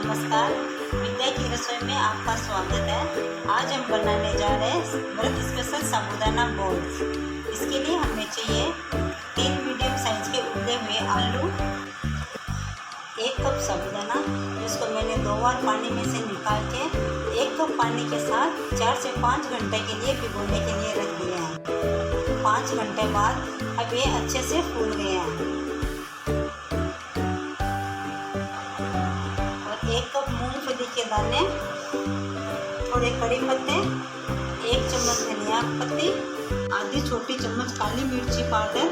नमस्कार, विद्या की रसोई में आपका स्वागत है। आज हम बनाने जा रहे हैं व्रत स्पेशल साबूदाना बॉल्स। इसके लिए हमें चाहिए 3 मीडियम साइज के उबले हुए आलू, 1 कप साबूदाना जिसको मैंने 2 बार पानी में से निकाल के 1 कप पानी के साथ 4 से 5 घंटे के लिए भिगोने के लिए रख दिया है। 5 घंटे बाद अब ये अच्छे से फूल गए हैं। 1 कप मूंगफली के दाने, थोड़े कड़ी पत्ते, 1 चम्मच धनिया पत्ती, आधी छोटी चम्मच काली मिर्ची पाउडर,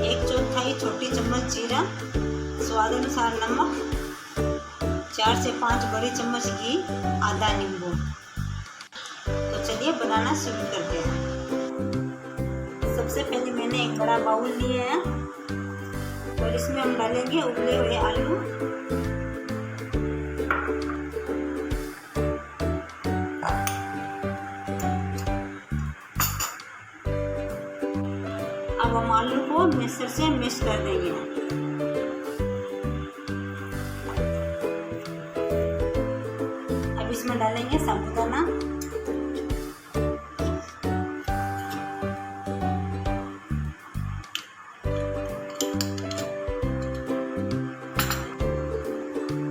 1/4 छोटी चम्मच जीरा, स्वाद अनुसार नमक, 4 से 5 बड़ी चम्मच घी, आधा नींबू। तो चलिए बनाना शुरू करते हैं। सबसे पहले मैंने एक बड़ा बाउल लिया है और इसमें हम डालेंगे उबले हुए आलू। अब हम आलू को मिक्सर से मिक्स कर देंगे। अब इसमें डालेंगे साबूदाना,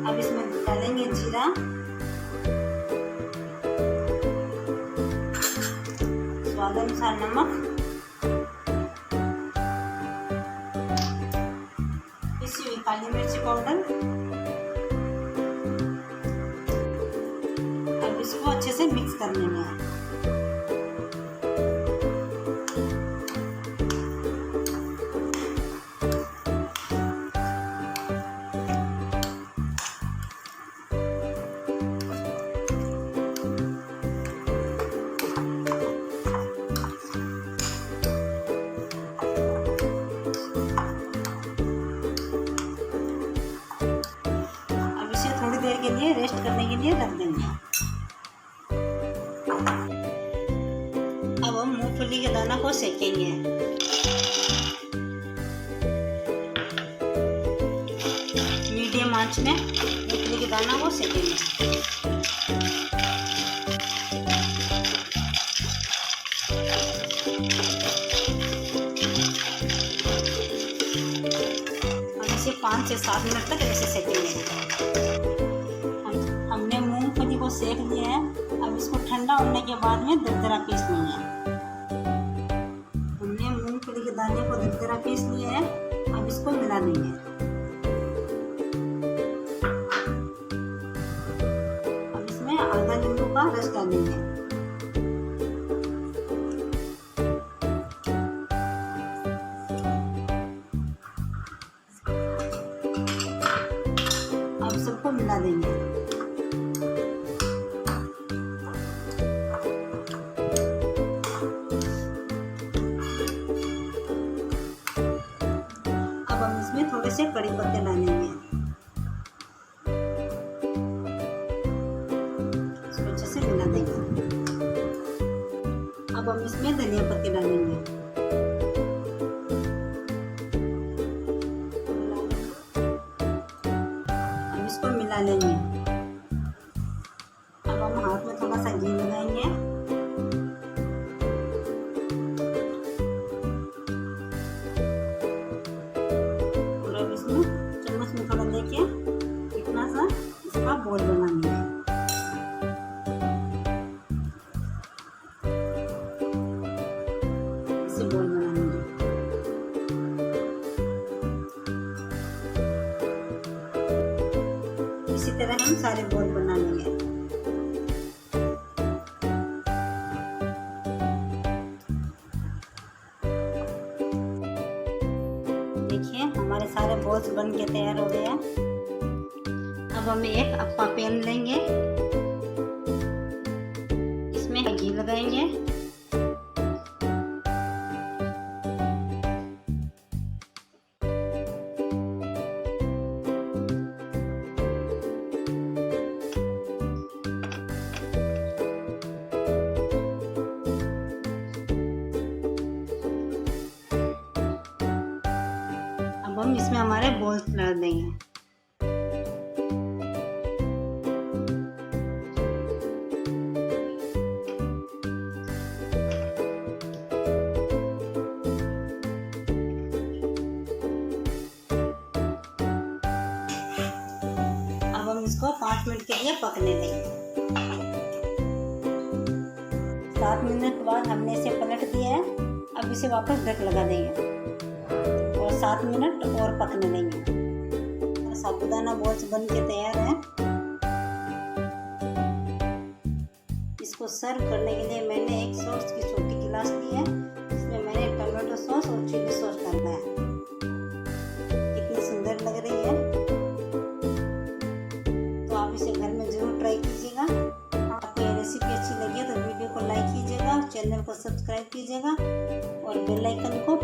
अब इसमें डालेंगे जीरा, स्वाद अनुसार नमक, काली मिर्ची पाउडर। अब इसको अच्छे से मिक्स कर लेंगे। देर के लिए रेस्ट करने के लिए रख देंगे। अब हम मूंगफली के दाना को सेकेंगे। मीडियम आंच में मूंगफली के दाना को सेकेंगे। हम इसे 5 से 7 मिनट तक ऐसे सेकेंगे। हमने मूंगफली को सेक लिया है। अब इसको ठंडा होने के बाद में दरदरा पीस लेंगे। हमने मूंगफली के दाने को दरदरा पीस लिया है। अब इसको मिला देंगे। अब इसमें आधा नींबू का रस डालेंगे। अब सबको मिला देंगे। अब हम इसमें थोड़े से कड़ी पत्ते डालेंगे। इसको अच्छे से मिला देंगे। अब हम इसमें धनिया पत्ते डालेंगे। अब इसको मिला लेंगे। अब हम हाथ में थोड़ा सा घी लगाएंगे। चम्मच में थोड़ा लेके इतना सा इसका बॉल बनाएंगे। इसे बॉल बनाएंगे। इसी तरह हम सारे बॉल बना लेंगे। देखिए हमारे सारे बॉल्स बन के तैयार हो गए हैं। अब हम एक अप्पा पैन लेंगे। इसमें घी लगाएंगे। अब हम इसमें हमारे बॉल्स डाल देंगे। इसको 5 मिनट के लिए पकने देंगे। 7 मिनट के बाद हमने इसे पलट दिया है। अब इसे वापस ढक लगा देंगे और 7 मिनट और पकने देंगे। साबूदाना बॉल्स बन के तैयार है। इसको सर्व करने के लिए मैंने एक सॉस की छोटी गिलास ली है, इसमें मैंने टमाटो सॉस और चिली सॉस डाला है। कितनी सुंदर लग रही है। तो आप इसे घर में जरूर ट्राई कीजिएगा। आपको ये रेसिपी अच्छी लगी है तो वीडियो को लाइक कीजिएगा, चैनल को सब्सक्राइब कीजिएगा और बेल आइकन को